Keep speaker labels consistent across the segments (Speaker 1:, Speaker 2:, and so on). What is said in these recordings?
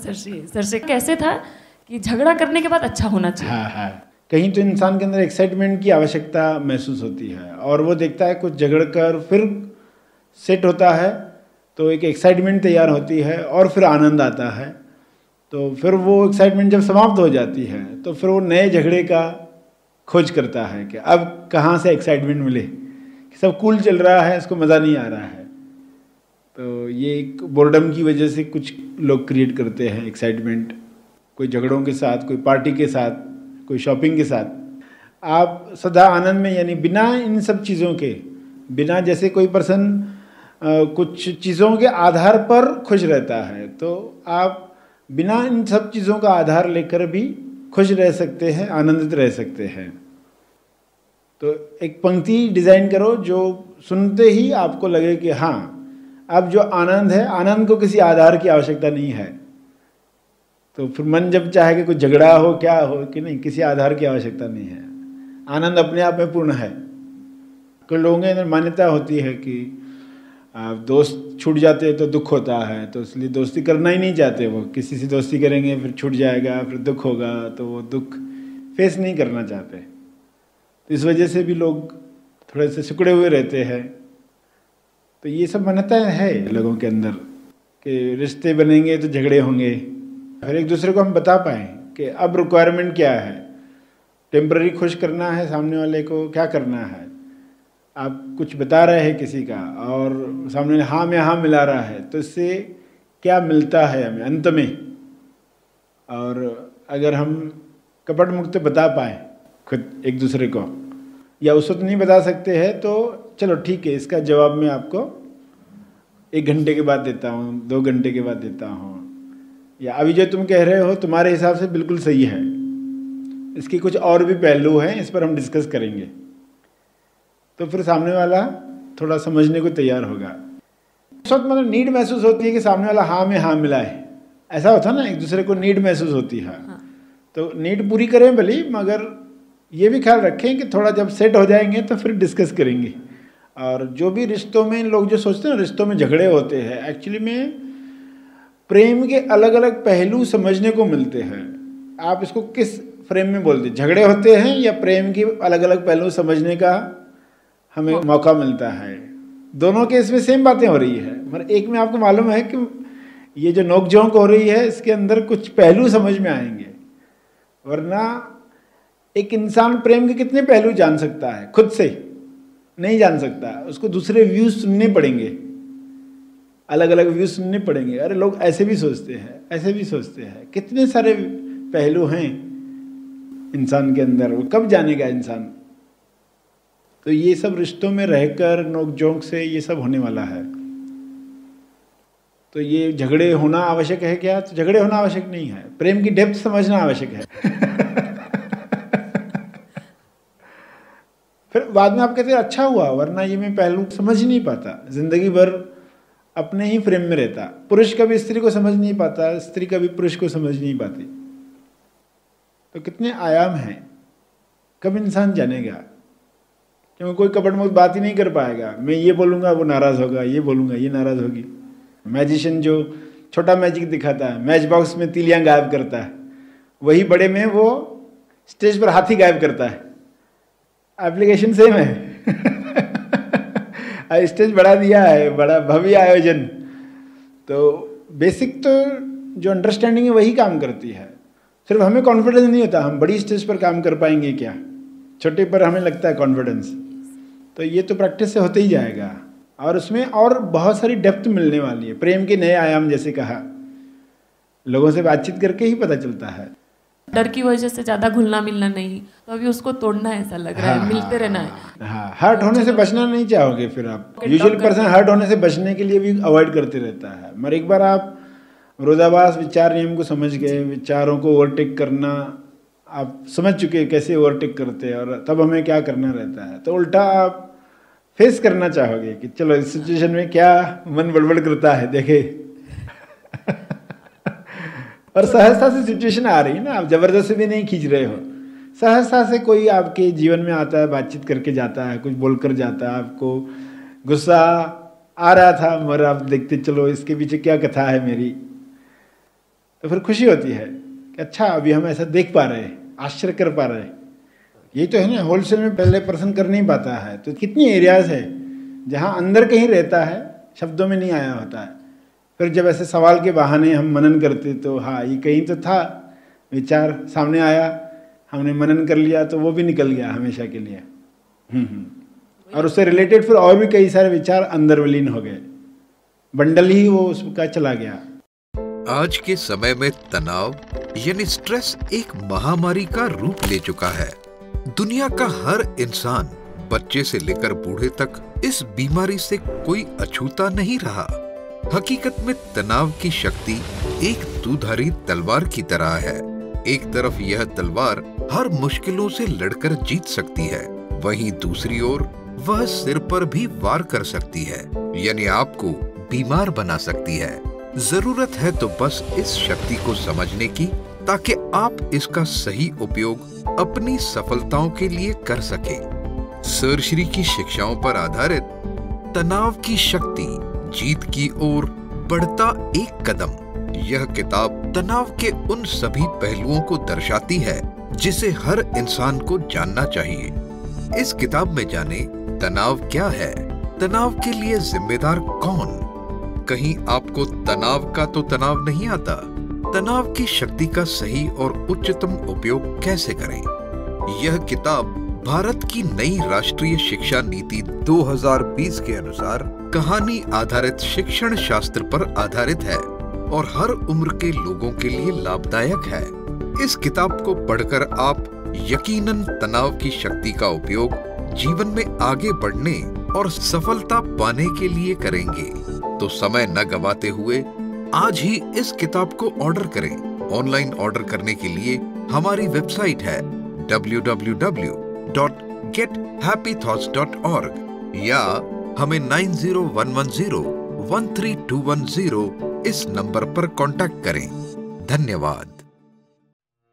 Speaker 1: Sir से कैसे था कि झगड़ा करने के बाद अच्छा होना चाहिए?
Speaker 2: हाँ हाँ, कहीं तो इंसान के अंदर एक्साइटमेंट की आवश्यकता महसूस होती है और वो देखता है कुछ झगड़ कर फिर सेट होता है तो एक एक्साइटमेंट तैयार होती है और फिर आनंद आता है। तो फिर वो एक्साइटमेंट जब समाप्त हो जाती है तो फिर वो नए झगड़े का खोज करता है कि अब कहाँ से एक्साइटमेंट मिले, कि सब कूल चल रहा है, इसको मज़ा नहीं आ रहा है। तो ये एक बोर्डम की वजह से कुछ लोग क्रिएट करते हैं एक्साइटमेंट, कोई झगड़ों के साथ, कोई पार्टी के साथ, कोई शॉपिंग के साथ। आप सदा आनंद में, यानी बिना इन सब चीज़ों के, बिना जैसे कोई पर्सन कुछ चीज़ों के आधार पर खुश रहता है, तो आप बिना इन सब चीज़ों का आधार लेकर भी खुश रह सकते हैं, आनंदित रह सकते हैं। तो एक पंक्ति डिज़ाइन करो जो सुनते ही आपको लगे कि हाँ, अब जो आनंद है, आनंद को किसी आधार की आवश्यकता नहीं है। तो फिर मन जब चाहे कि कुछ झगड़ा हो, क्या हो, कि नहीं, किसी आधार की आवश्यकता नहीं है, आनंद अपने आप में पूर्ण है। कुछ लोगों के अंदर मान्यता होती है कि दोस्त छूट जाते हैं तो दुख होता है, तो इसलिए दोस्ती करना ही नहीं चाहते। वो किसी से दोस्ती करेंगे फिर छूट जाएगा, फिर दुख होगा, तो वो दुख फेस नहीं करना चाहते। तो इस वजह से भी लोग थोड़े से सिकुड़े हुए रहते हैं। तो ये सब मान्यता है लोगों के अंदर कि रिश्ते बनेंगे तो झगड़े होंगे। फिर एक दूसरे को हम बता पाएँ कि अब रिक्वायरमेंट क्या है, टेम्पररी खुश करना है सामने वाले को, क्या करना है। आप कुछ बता रहे हैं किसी का और सामने वाले हाँ में हाँ मिला रहा है, तो इससे क्या मिलता है हमें अंत में। और अगर हम कपट मुक्त बता पाएँ खुद एक दूसरे को, या उस वक्त नहीं बता सकते हैं तो चलो ठीक है, इसका जवाब मैं आपको 1 घंटे के बाद देता हूँ, 2 घंटे के बाद देता हूँ, या अभी जो तुम कह रहे हो तुम्हारे हिसाब से बिल्कुल सही है, इसकी कुछ और भी पहलू हैं, इस पर हम डिस्कस करेंगे। तो फिर सामने वाला थोड़ा समझने को तैयार होगा। उस वक्त मतलब नीड महसूस होती है कि सामने वाला हाँ में हाँ मिलाए, ऐसा होता है ना, एक दूसरे को नीड महसूस होती है। हाँ। तो नीड पूरी करें भले, मगर ये भी ख्याल रखें कि थोड़ा जब सेट हो जाएंगे तो फिर डिस्कस करेंगे। और जो भी रिश्तों में लोग जो सोचते हैं रिश्तों में झगड़े होते हैं, एक्चुअली में प्रेम के अलग अलग पहलू समझने को मिलते हैं। आप इसको किस फ्रेम में बोलते हैं, झगड़े होते हैं या प्रेम के अलग अलग पहलू समझने का हमें मौका मिलता है। दोनों केस में सेम बातें हो रही है, मगर एक में आपको मालूम है कि ये जो नोक-झोंक हो रही है इसके अंदर कुछ पहलू समझ में आएंगे। वरना एक इंसान प्रेम के कितने पहलू जान सकता है, खुद से नहीं जान सकता, उसको दूसरे व्यूज सुनने पड़ेंगे, अलग अलग व्यूज सुनने पड़ेंगे। अरे लोग ऐसे भी सोचते हैं, ऐसे भी सोचते हैं, कितने सारे पहलू हैं इंसान के अंदर, वो कब जानेगा इंसान। तो ये सब रिश्तों में रहकर नोक-झोंक से ये सब होने वाला है। तो ये झगड़े होना आवश्यक है क्या? तो झगड़े होना आवश्यक नहीं है, प्रेम की डेप्थ समझना आवश्यक है। फिर बाद में आप कहते हैं अच्छा हुआ, वरना ये मैं पहलू समझ ही नहीं पाता, जिंदगी भर अपने ही फ्रेम में रहता। पुरुष कभी स्त्री को समझ नहीं पाता, स्त्री कभी पुरुष को समझ नहीं पाती। तो कितने आयाम हैं, कब इंसान जानेगा? क्योंकि कोई कपट मुक्त बात ही नहीं कर पाएगा। मैं ये बोलूँगा वो नाराज़ होगा, ये बोलूँगा ये नाराज़ होगी। मैजिशियन जो छोटा मैजिक दिखाता है, मैच बॉक्स में तीलियाँ गायब करता है, वही बड़े में वो स्टेज पर हाथी गायब करता है। एप्लीकेशन सेम है। स्टेज बढ़ा दिया है, बड़ा भव्य आयोजन। तो बेसिक तो जो अंडरस्टैंडिंग है वही काम करती है। सिर्फ हमें कॉन्फिडेंस नहीं होता हम बड़ी स्टेज पर काम कर पाएंगे क्या, छोटे पर हमें लगता है कॉन्फिडेंस। तो ये तो प्रैक्टिस से होते ही जाएगा, और उसमें और बहुत सारी डेप्थ मिलने वाली है। प्रेम के नए आयाम, जैसे कहा, लोगों से बातचीत करके ही पता चलता है।
Speaker 1: डर की वजह से ज़्यादा घुलना मिलना नहीं, तो अभी उसको तोड़ना है, ऐसा लग रहा है। मिलते रहना है।
Speaker 2: हाँ, हर्ट होने से बचना नहीं चाहोगे फिर आप। यूजुअल पर्सन हर्ट होने से बचने के लिए भी अवॉइड करते रहता है। मगर एक बार आप विरोधाभास विचार नियम को समझ गए, विचारों को ओवरटेक करना आप समझ चुके कैसे ओवरटेक करते हैं और तब हमें क्या करना रहता है, तो उल्टा आप फेस करना चाहोगे कि चलो इस सिचुएशन में क्या मन बड़बड़ करता है, देखे। और सहजता से सिचुएशन आ रही है ना, आप जबरदस्ती भी नहीं खींच रहे हो, सहजता से कोई आपके जीवन में आता है, बातचीत करके जाता है, कुछ बोलकर जाता है। आपको गुस्सा आ रहा था, मगर आप देखते चलो इसके पीछे क्या कथा है मेरी। तो फिर खुशी होती है कि अच्छा अभी हम ऐसा देख पा रहे हैं, आश्चर्य कर पा रहे हैं। ये तो है ना, होलसेल में पहले पर्सन कर नहीं पाता है, तो कितनी एरियाज है जहाँ अंदर कहीं रहता है, शब्दों में नहीं आया होता है। फिर जब ऐसे सवाल के बहाने हम मनन करते तो हाँ ये कहीं तो था, विचार सामने आया, हमने मनन कर लिया तो वो भी निकल गया हमेशा के लिए। और उससे रिलेटेड फिर और भी कई सारे विचार अंदर विलीन हो गए, बंडल ही वो उसका चला गया।
Speaker 3: आज के समय में तनाव यानी स्ट्रेस एक महामारी का रूप ले चुका है। दुनिया का हर इंसान, बच्चे से लेकर बूढ़े तक, इस बीमारी से कोई अछूता नहीं रहा। हकीकत में तनाव की शक्ति एक दुधारी तलवार की तरह है। एक तरफ यह तलवार हर मुश्किलों से लड़कर जीत सकती है, वहीं दूसरी ओर वह सिर पर भी वार कर सकती है, यानी आपको बीमार बना सकती है। जरूरत है तो बस इस शक्ति को समझने की, ताकि आप इसका सही उपयोग अपनी सफलताओं के लिए कर सके। सर श्री की शिक्षाओं पर आधारित तनाव की शक्ति, जीत की ओर बढ़ता एक कदम, यह किताब तनाव के उन सभी पहलुओं को दर्शाती है जिसे हर इंसान को जानना चाहिए। इस किताब में जाने तनाव क्या है, तनाव के लिए जिम्मेदार कौन, कहीं आपको तनाव का तो तनाव नहीं आता, तनाव की शक्ति का सही और उच्चतम उपयोग कैसे करें। यह किताब भारत की नई राष्ट्रीय शिक्षा नीति 2020 के अनुसार कहानी आधारित शिक्षण शास्त्र पर आधारित है और हर उम्र के लोगों के लिए लाभदायक है। इस किताब को पढ़कर आप यकीनन तनाव की शक्ति का उपयोग जीवन में आगे बढ़ने और सफलता पाने के लिए करेंगे। तो समय न गवाते हुए आज ही इस किताब को ऑर्डर करें। ऑनलाइन ऑर्डर करने के लिए हमारी वेबसाइट है www.gethappythoughts.org या हमें 9011013210 इस नंबर पर कांटेक्ट करें। धन्यवाद।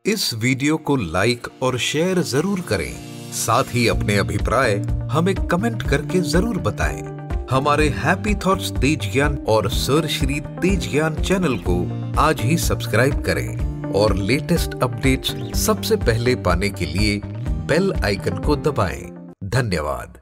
Speaker 3: इस वीडियो को लाइक और शेयर जरूर करें। साथ ही अपने अभिप्राय हमें कमेंट करके जरूर बताएं। हमारे हैप्पी थॉट्स तेज ज्ञान और सर श्री तेज ज्ञान चैनल को आज ही सब्सक्राइब करें और लेटेस्ट अपडेट्स सबसे पहले पाने के लिए बेल आइकन को दबाएं। धन्यवाद।